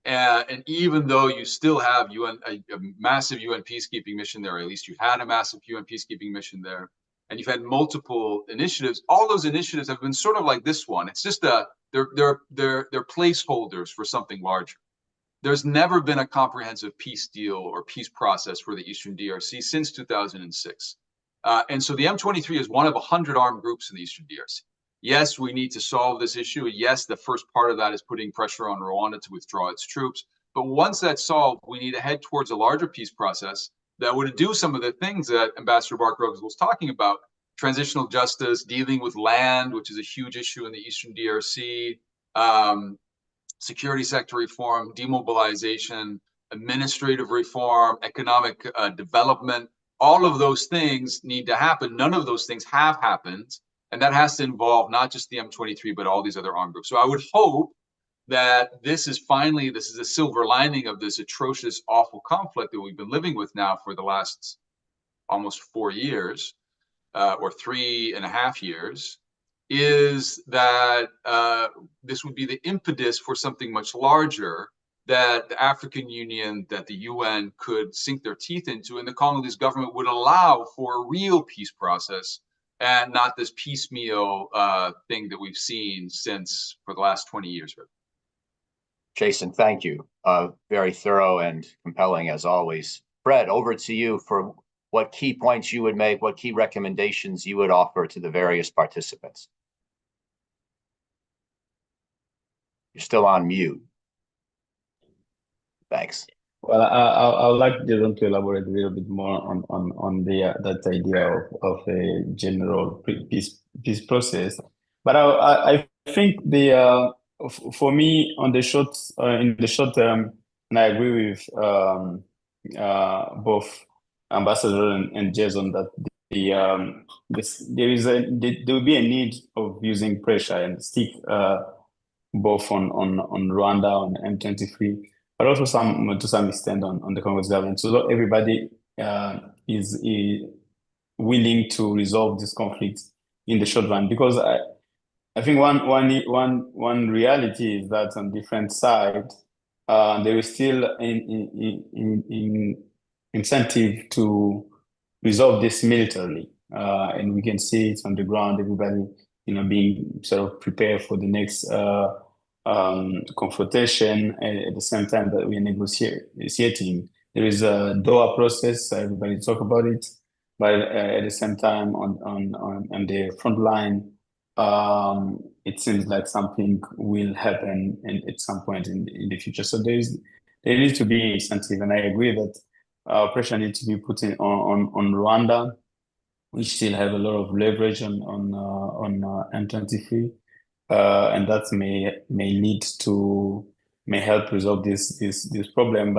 And even though you still have a massive UN peacekeeping mission there, or at least you've had a massive UN peacekeeping mission there, and you've had multiple initiatives, all those initiatives have been sort of like this one. It's just they're placeholders for something larger. There's never been a comprehensive peace deal or peace process for the Eastern DRC since 2006. And so the M23 is one of 100 armed groups in the Eastern DRC. Yes, we need to solve this issue. Yes, the first part of that is putting pressure on Rwanda to withdraw its troops. But once that's solved, we need to head towards a larger peace process that would do some of the things that Ambassador Bark-Ruggles was talking about: transitional justice, dealing with land, which is a huge issue in the Eastern DRC, security sector reform, demobilization, administrative reform, economic development. All of those things need to happen. None of those things have happened. And that has to involve not just the M23, but all these other armed groups. So I would hope that this is a silver lining of this atrocious, awful conflict that we've been living with now for the last almost 4 years, or 3.5 years, is that this would be the impetus for something much larger that the African Union, that the UN could sink their teeth into, and the Congolese government would allow for a real peace process and not this piecemeal thing that we've seen for the last 20 years. Jason, thank you. Very thorough and compelling as always. Fred, over to you for what key points you would make, what key recommendations you would offer to the various participants. You're still on mute. Thanks. Well, I would like Jason to elaborate a little bit more on that idea of a general peace process. But I think for me in the short term, and I agree with both Ambassador and Jason that there will be a need of using pressure and stick both on Rwanda, on M23. But also to some extent on the Congolese government, so that everybody is willing to resolve this conflict in the short run. Because I think one reality is that on different sides, there is still an incentive to resolve this militarily, and we can see it on the ground. Everybody, being sort of prepared for the next confrontation at the same time that we are negotiating. There is a Doha process, everybody talk about it, but at the same time on the front line, it seems like something will happen at some point in the future. So there needs to be incentive, and I agree that pressure needs to be put in on Rwanda. We still have a lot of leverage on M23, and that may help resolve this problem.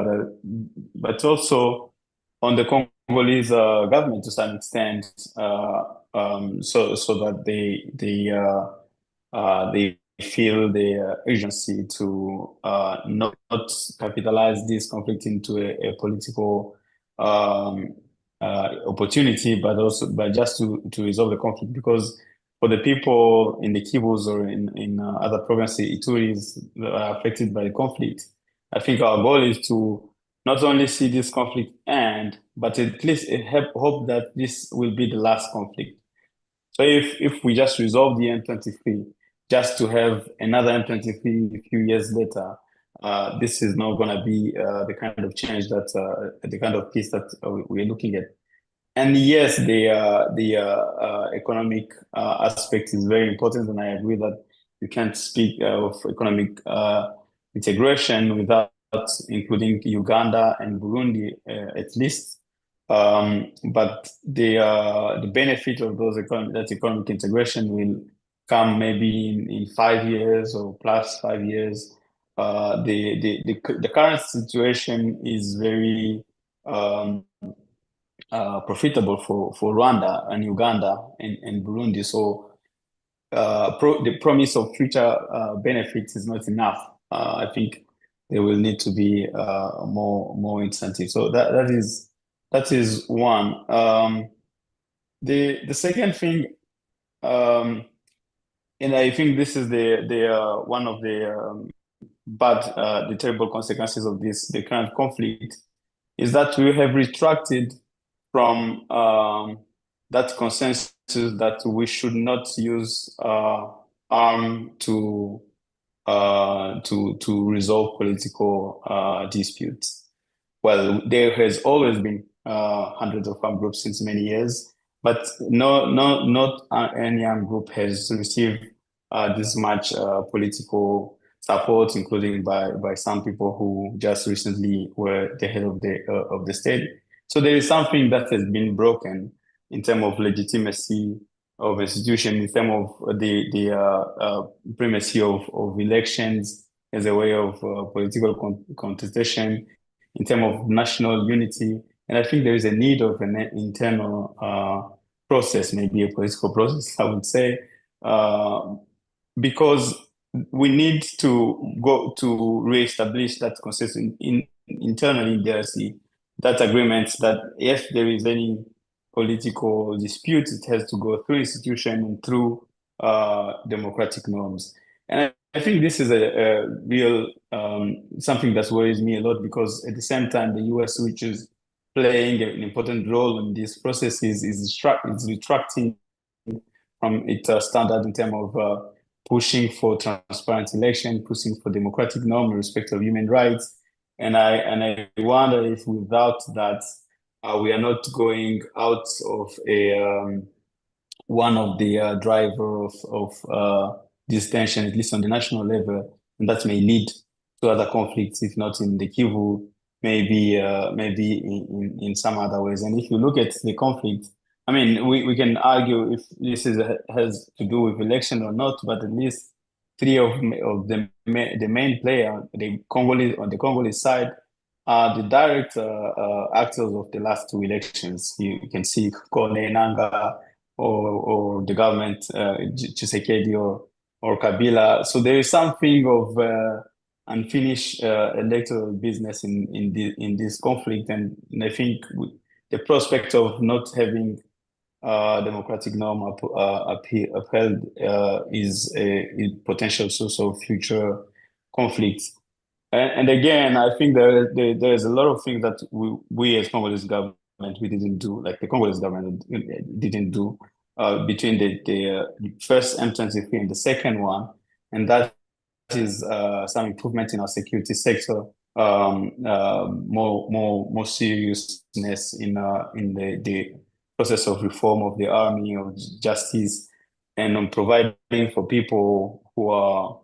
But also on the Congolese government to some extent, so that they feel the urgency to not capitalize this conflict into a political opportunity, but just to resolve the conflict. Because for the people in the Kivus or in other provinces, Ituris that are affected by the conflict, I think our goal is to not only see this conflict end, but at least hope that this will be the last conflict. So if we just resolve the M23, just to have another M23 a few years later, this is not going to be the kind of change the kind of peace that we're looking at. And yes, the economic aspect is very important, and I agree that you can't speak of economic integration without including Uganda and Burundi, at least. But the benefit of that economic integration will come maybe in 5 years or plus 5 years. The current situation is very profitable for Rwanda and Uganda and Burundi. So the promise of future benefits is not enough. I think there will need to be more incentive. So that is one. The second thing, and I think this is the one of the the terrible consequences of the current conflict, is that we have retracted from that consensus that we should not use arm to resolve political disputes. Well, there has always been hundreds of armed groups since many years, but not any armed group has received this much political support, including by some people who just recently were the head of the state. So there is something that has been broken in terms of legitimacy of institution, in terms of the primacy of elections as a way of political contestation, in terms of national unity. And I think there is a need of an internal process, maybe a political process, I would say, because we need to go to reestablish that consensus internally in DRC, that agreement that if there is any political dispute, it has to go through institution and through democratic norms. And I think this is a real something that worries me a lot, because at the same time, the US, which is playing an important role in this process, is retracting from its standard in terms of pushing for transparent election, pushing for democratic norm, respect of human rights. And I wonder if without that, we are not going out of one of the driver of this tension, at least on the national level, and that may lead to other conflicts, if not in the Kivu, maybe in some other ways. And if you look at the conflict, I mean, we can argue if this has to do with election or not, but at least three of the main player, the Congolese on the Congolese side, are the direct actors of the last two elections. You can see Kone Nanga or the government, Tshisekedi or Kabila. So there is something of unfinished electoral business in this conflict, and I think the prospect of not having democratic norm upheld is a potential source of future conflicts. And again, I think there is a lot of things that we as Congolese government, we didn't do, like the Congolese government didn't do between the first M23 and the second one, and that is some improvement in our security sector, more seriousness in the process of reform of the army, of justice, and on providing for people who are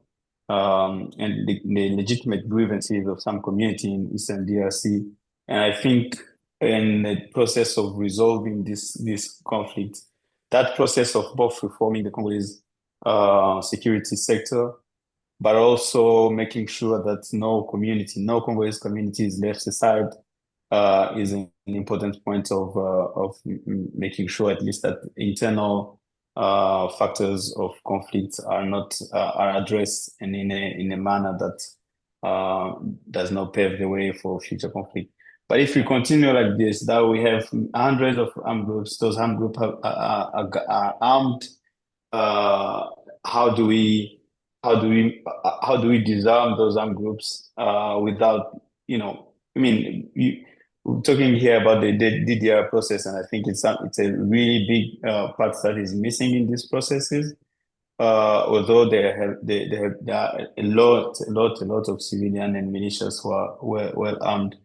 and the legitimate grievances of some community in Eastern DRC. And I think in the process of resolving this conflict, that process of both reforming the Congolese security sector, but also making sure that no Congolese community is left aside, is an important point of making sure at least that internal factors of conflict are not are addressed and in a manner that does not pave the way for future conflict. But if we continue like this, that we have hundreds of armed groups, those armed groups are armed. How do we disarm those armed groups without, I mean, we're talking here about the DDR process, and I think it's a really big part that is missing in these processes. Although there are a lot of civilian and militias who are well armed,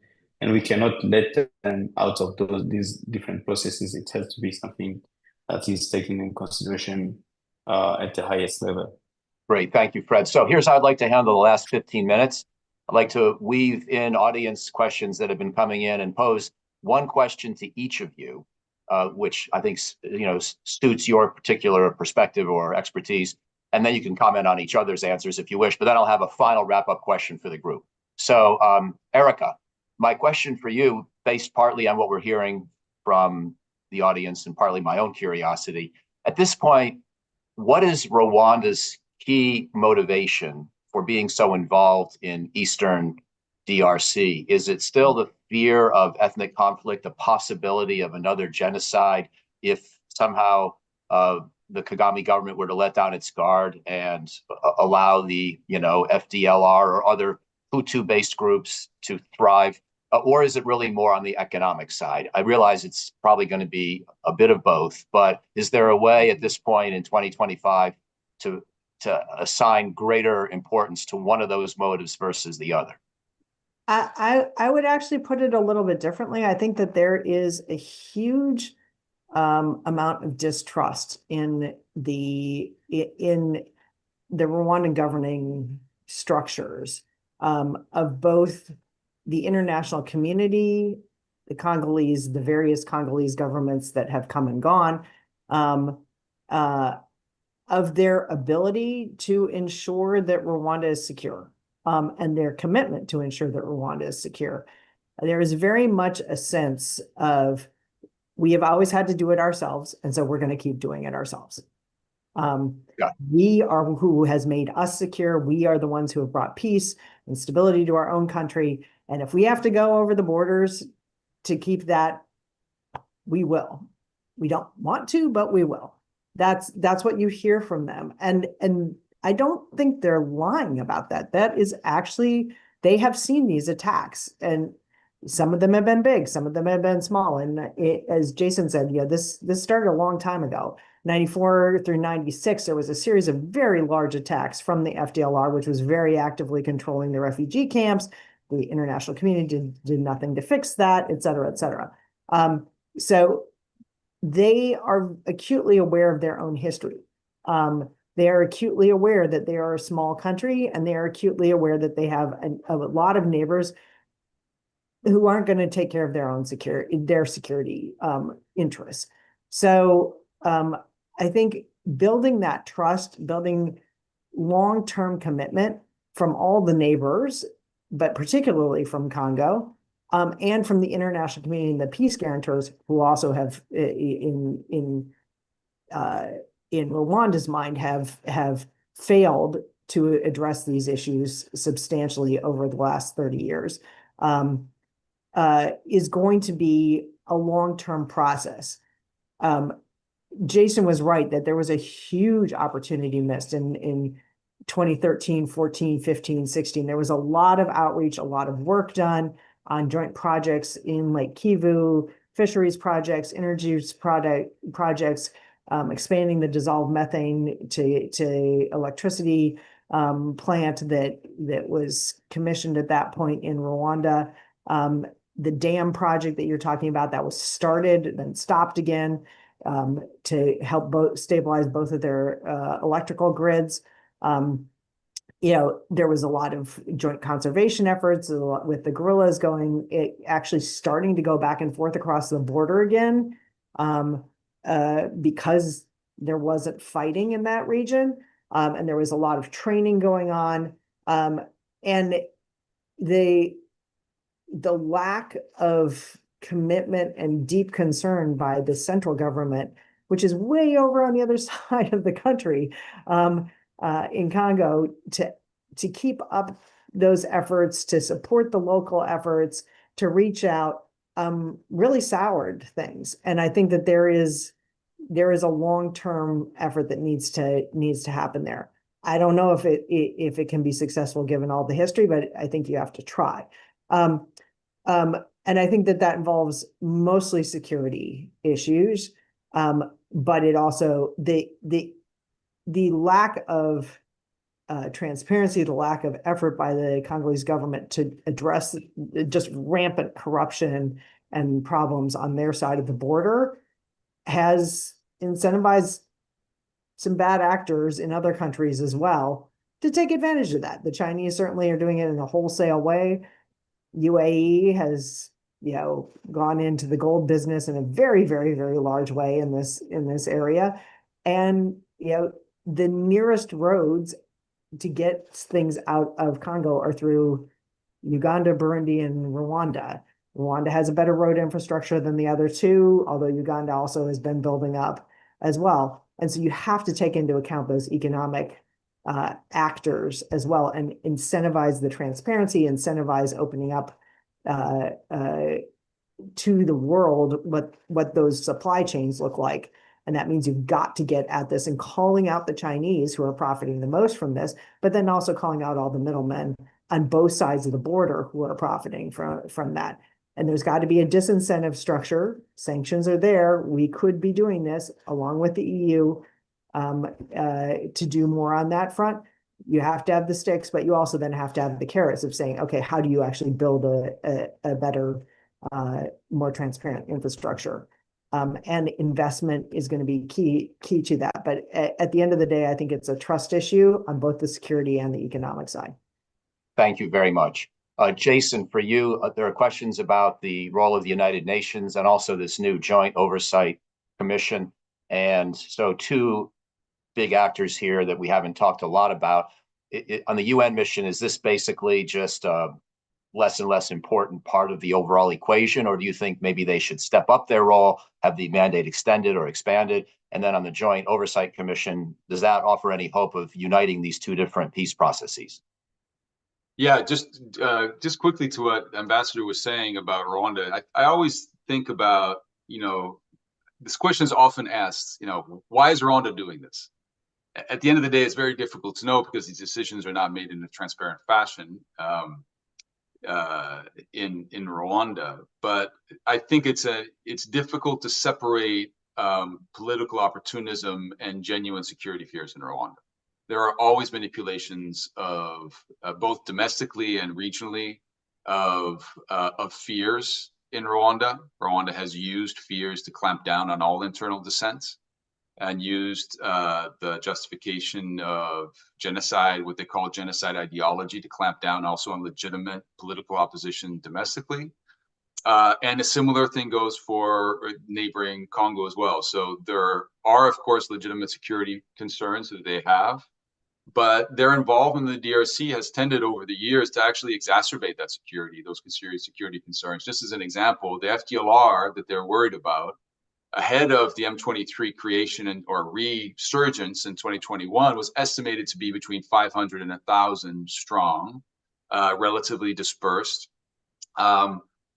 and we cannot let them out of these different processes. It has to be something that is taken in consideration at the highest level. Great, thank you, Fred. So here's how I'd like to handle the last 15 minutes. I'd like to weave in audience questions that have been coming in and pose one question to each of you, which I think suits your particular perspective or expertise, and then you can comment on each other's answers if you wish. But then I'll have a final wrap-up question for the group. So, Erica, my question for you, based partly on what we're hearing from the audience and partly my own curiosity, at this point, what is Rwanda's key motivation for being so involved in Eastern DRC? Is it still the fear of ethnic conflict, the possibility of another genocide if somehow the Kagame government were to let down its guard and allow the FDLR or other Hutu-based groups to thrive? Or is it really more on the economic side? I realize it's probably going to be a bit of both, but is there a way at this point in 2025 to assign greater importance to one of those motives versus the other? I would actually put it a little bit differently. I think that there is a huge amount of distrust in the Rwandan governing structures of both the international community, the various Congolese governments that have come and gone, of their ability to ensure that Rwanda is secure, and their commitment to ensure that Rwanda is secure. There is very much a sense of, we have always had to do it ourselves, and so we're going to keep doing it ourselves. We are who has made us secure. We are the ones who have brought peace and stability to our own country. And if we have to go over the borders to keep that, we will. We don't want to, but we will. That's what you hear from them. And I don't think they're lying about that. That is actually, they have seen these attacks, and some of them have been big, some of them have been small. And as Jason said, this started a long time ago. 94 through 96, there was a series of very large attacks from the FDLR, which was very actively controlling the refugee camps. The international community did nothing to fix that, et cetera, et cetera. So they are acutely aware of their own history. They are acutely aware that they are a small country, and they are acutely aware that they have a lot of neighbors who aren't going to take care of their own security interests. So I think building that trust, building long-term commitment from all the neighbors, but particularly from Congo, and from the international community and the peace guarantors, who also have in Rwanda's mind have failed to address these issues substantially over the last 30 years, is going to be a long-term process. Jason was right that there was a huge opportunity missed in 2013, 14, 15, 16. There was a lot of outreach, a lot of work done on joint projects in Lake Kivu, fisheries projects, energy projects, expanding the dissolved methane to electricity plant that was commissioned at that point in Rwanda. The dam project that you're talking about, that was started, then stopped again. to help stabilize both of their electrical grids. There was a lot of joint conservation efforts with the guerrillas actually starting to go back and forth across the border again, because there wasn't fighting in that region, and there was a lot of training going on, and the lack of commitment and deep concern by the central government, which is way over on the other side of the country, in Congo, to keep up those efforts, to support the local efforts, to reach out, really soured things. And I think that there is a long-term effort that needs to happen there. I don't know if it can be successful given all the history, but I think you have to try. And I think that involves mostly security issues, but it also the lack of transparency, the lack of effort by the Congolese government to address just rampant corruption and problems on their side of the border has incentivized some bad actors in other countries as well to take advantage of that. The Chinese certainly are doing it in a wholesale way. UAE has, gone into the gold business in a very, very, very large way in this area. And, the nearest roads to get things out of Congo are through Uganda, Burundi, and Rwanda. Rwanda has a better road infrastructure than the other two, although Uganda also has been building up as well. And so you have to take into account those economic actors as well, and incentivize the transparency, incentivize opening up to the world what those supply chains look like. And that means you've got to get at this and calling out the Chinese who are profiting the most from this, but then also calling out all the middlemen on both sides of the border who are profiting from that. And there's got to be a disincentive structure. Sanctions are there. We could be doing this along with the EU to do more on that front. You have to have the sticks, but you also then have to have the carrots of saying, okay, how do you actually build a better, more transparent infrastructure? And investment is going to be key to that. But at the end of the day, I think it's a trust issue on both the security and the economic side. Thank you very much. Jason, for you, there are questions about the role of the United Nations and also this new Joint Oversight Commission. And so two big actors here that we haven't talked a lot about. On the UN mission, is this basically just a less and less important part of the overall equation, or do you think maybe they should step up their role, have the mandate extended or expanded? And then on the Joint Oversight Commission, does that offer any hope of uniting these two different peace processes? Yeah, just quickly to what Ambassador was saying about Rwanda, I always think about, this question is often asked, why is Rwanda doing this? At the end of the day, it's very difficult to know because these decisions are not made in a transparent fashion in Rwanda. But I think it's difficult to separate political opportunism and genuine security fears in Rwanda. There are always manipulations of both domestically and regionally of fears in Rwanda. Rwanda has used fears to clamp down on all internal dissent and used the justification of genocide, what they call genocide ideology, to clamp down also on legitimate political opposition domestically. And a similar thing goes for neighboring Congo as well. So there are, of course, legitimate security concerns that they have, but their involvement in the DRC has tended over the years to actually exacerbate that those serious security concerns. Just as an example, the FDLR that they're worried about, ahead of the M23 creation or resurgence in 2021, was estimated to be between 500 and 1,000 strong, relatively dispersed.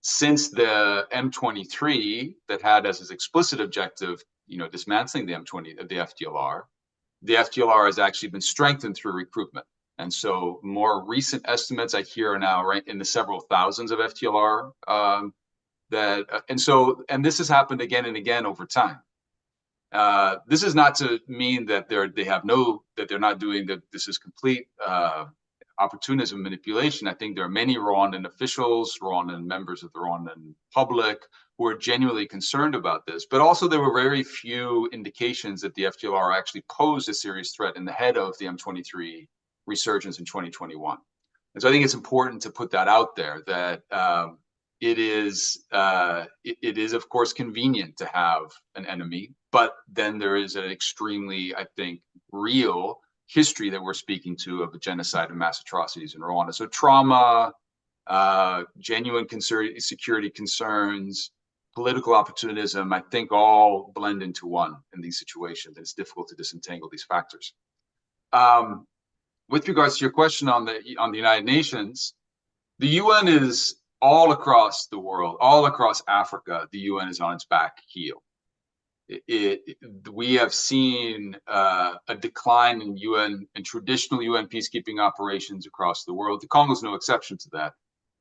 Since the M23 that had as its explicit objective, dismantling the FDLR, the FDLR has actually been strengthened through recruitment. And so more recent estimates I hear are now right in the several thousands of FDLR. And this has happened again and again over time. This is not to mean that they're not doing that. This is complete opportunism, manipulation. I think there are many Rwandan officials, Rwandan members of the Rwandan public who are genuinely concerned about this. But also there were very few indications that the FDLR actually posed a serious threat in the head of the M23 resurgence in 2021. And so I think it's important to put that out there, that it is of course convenient to have an enemy, but then there is an extremely, I think, real history that we're speaking to of a genocide and mass atrocities in Rwanda. So trauma, genuine security concerns, political opportunism, I think all blend into one in these situations. It's difficult to disentangle these factors. With regards to your question on the United Nations, the UN is all across the world, all across Africa. The UN is on its back heel. We have seen a decline in UN and traditional UN peacekeeping operations across the world. The Congo is no exception to that.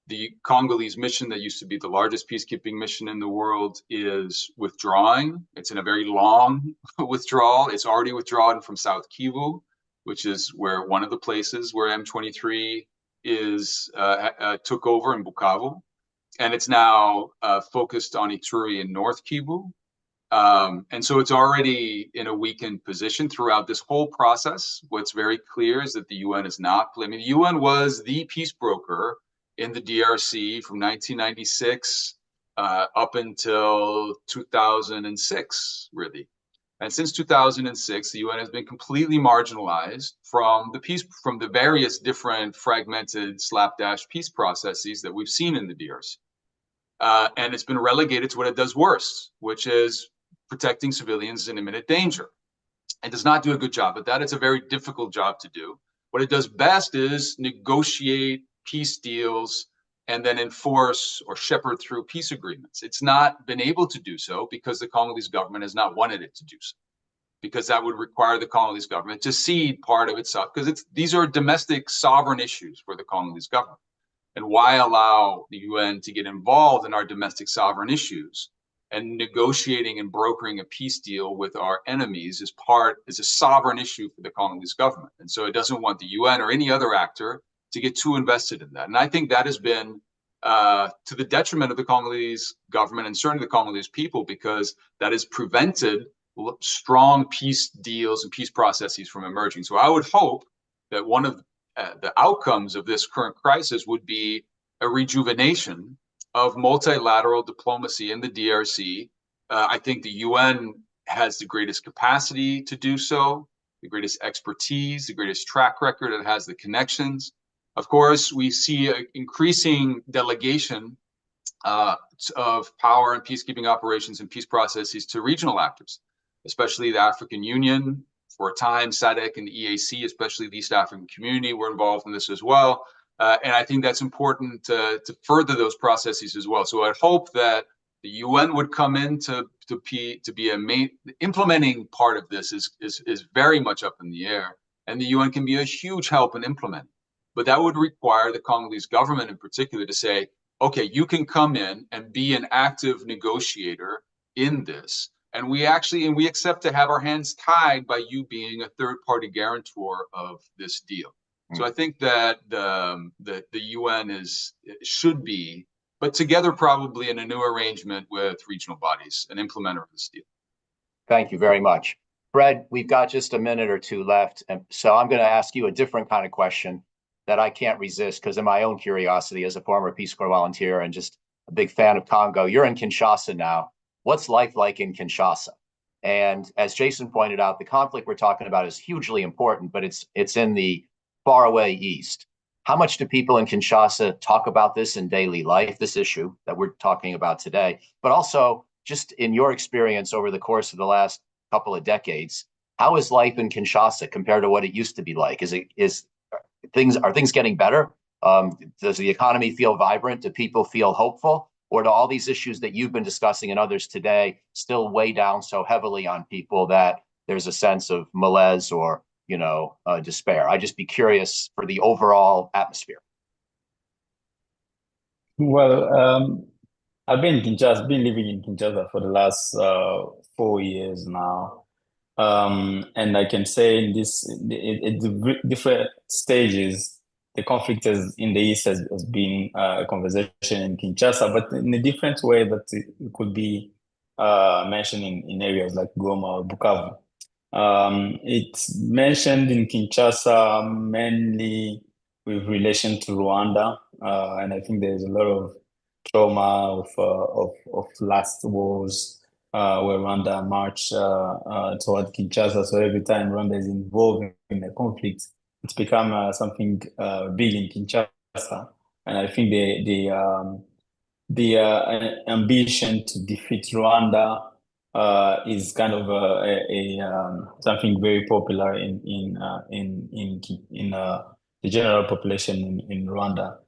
The Congolese mission that used to be the largest peacekeeping mission in the world is withdrawing. It's in a very long withdrawal. It's already withdrawn from South Kivu, which is where one of the places where M23 is took over in Bukavu. And it's now focused on Ituri in North Kivu. And so it's already in a weakened position throughout this whole process. What's very clear is that the UN is not, I mean, the UN was the peace broker in the DRC from 1996 up until 2006, really. And since 2006, the UN has been completely marginalized from the various different fragmented slapdash peace processes that we've seen in the DRC. And it's been relegated to what it does worst, which is protecting civilians in imminent danger. It does not do a good job at that. It's a very difficult job to do. What it does best is negotiate peace deals and then enforce or shepherd through peace agreements. It's not been able to do so because the Congolese government has not wanted it to do so, because that would require the Congolese government to cede part of itself, because these are domestic sovereign issues for the Congolese government. And why allow the UN to get involved in our domestic sovereign issues? And negotiating and brokering a peace deal with our enemies is a sovereign issue for the Congolese government. And so it doesn't want the UN or any other actor to get too invested in that. And I think that has been to the detriment of the Congolese government and certainly the Congolese people, because that has prevented strong peace deals and peace processes from emerging. So I would hope that one of the outcomes of this current crisis would be a rejuvenation of multilateral diplomacy in the DRC. I think the UN has the greatest capacity to do so, the greatest expertise, the greatest track record. It has the connections. Of course, we see an increasing delegation of power and peacekeeping operations and peace processes to regional actors, especially the African Union. For a time, SADC and the EAC, especially the East African community, were involved in this as well. And I think that's important to further those processes as well. So I hope that the UN would come in to be a main implementing part of this is very much up in the air, and the UN can be a huge help in implementing. But that would require the Congolese government in particular to say, okay, you can come in and be an active negotiator in this. And we accept to have our hands tied by you being a third-party guarantor of this deal. So I think that the UN should be, but together probably in a new arrangement with regional bodies, an implementer of this deal. Thank you very much. Fred, we've got just a minute or two left. And so I'm going to ask you a different kind of question that I can't resist because of my own curiosity as a former Peace Corps volunteer and just a big fan of Congo. You're in Kinshasa now. What's life like in Kinshasa? And as Jason pointed out, the conflict we're talking about is hugely important, but it's in the faraway east. How much do people in Kinshasa talk about this in daily life, this issue that we're talking about today? But also, just in your experience over the course of the last couple of decades, how is life in Kinshasa compared to what it used to be like? Are things getting better? Does the economy feel vibrant? Do people feel hopeful? Or do all these issues that you've been discussing and others today still weigh down so heavily on people that there's a sense of malaise or despair? I'd just be curious for the overall atmosphere. Well, I've been living in Kinshasa for the last 4 years now. And I can say in the different stages, the conflict in the east has been a conversation in Kinshasa, but in a different way that it could be mentioned in areas like Goma or Bukavu. It's mentioned in Kinshasa mainly with relation to Rwanda, and I think there's a lot of trauma of last wars where Rwanda marched toward Kinshasa. So every time Rwanda is involved in a conflict, it's become something big in Kinshasa. And I think the ambition to defeat Rwanda is kind of something very popular in the general population in Rwanda.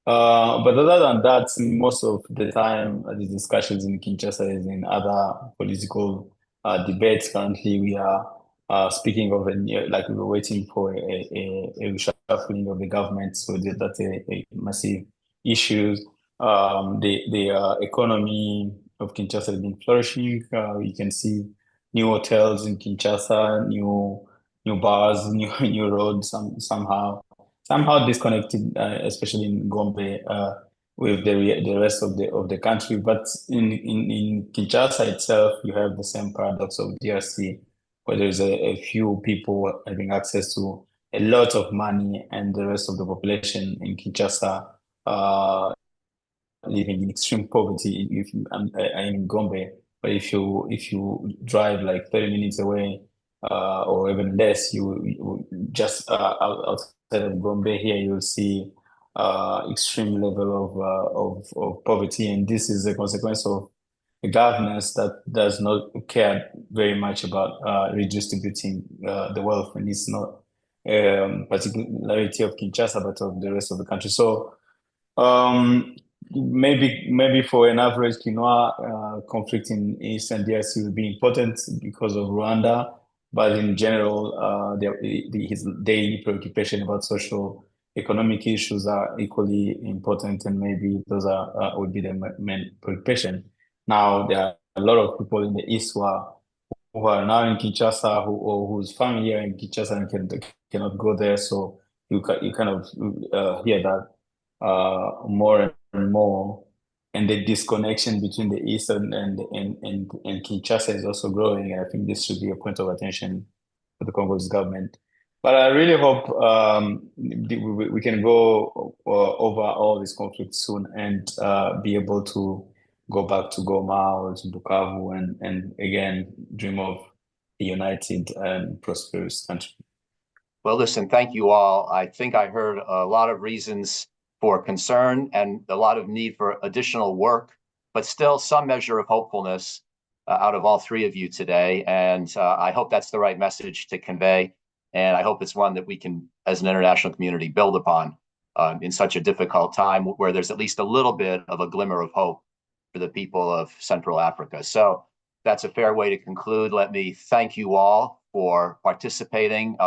But other than that, most of the time, the discussions in Kinshasa is in other political debates. Currently, we are speaking of like we're waiting for a reshuffling of the government, so that's a massive issue. The economy of Kinshasa has been flourishing. You can see new hotels in Kinshasa, new bars, new roads. Somehow disconnected, especially in Gombe, with the rest of the country. But in Kinshasa itself, you have the same paradox of DRC, where there's a few people having access to a lot of money, and the rest of the population in Kinshasa living in extreme poverty. I'm in Gombe, but if you drive like 30 minutes away, or even less, you just outside of Gombe here, you'll see extreme level of poverty, and this is a consequence of a governance that does not care very much about redistributing the wealth, and it's not particularity of Kinshasa, but of the rest of the country. So maybe for an average Quinoa, conflict in Eastern DRC will be important because of Rwanda, but in general, his daily preoccupation about social economic issues are equally important, and maybe those would be the main preoccupation. Now, there are a lot of people in the East who are now in Kinshasa, whose family are in Kinshasa and cannot go there, so you kind of hear that more and more, and the disconnection between the East and Kinshasa is also growing. And I think this should be a point of attention for the Congo's government. But I really hope we can go over all these conflicts soon and be able to go back to Goma or to Bukavu and again dream of a united and prosperous country. Well, listen, thank you all. I think I heard a lot of reasons for concern and a lot of need for additional work, but still some measure of hopefulness out of all three of you today. And I hope that's the right message to convey. And I hope it's one that we can, as an international community, build upon in such a difficult time where there's at least a little bit of a glimmer of hope for the people of Central Africa. So that's a fair way to conclude. Let me thank you all for participating,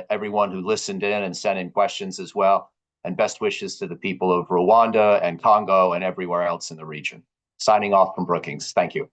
everyone who listened in and sent in questions as well. And best wishes to the people of Rwanda and Congo and everywhere else in the region. Signing off from Brookings. Thank you.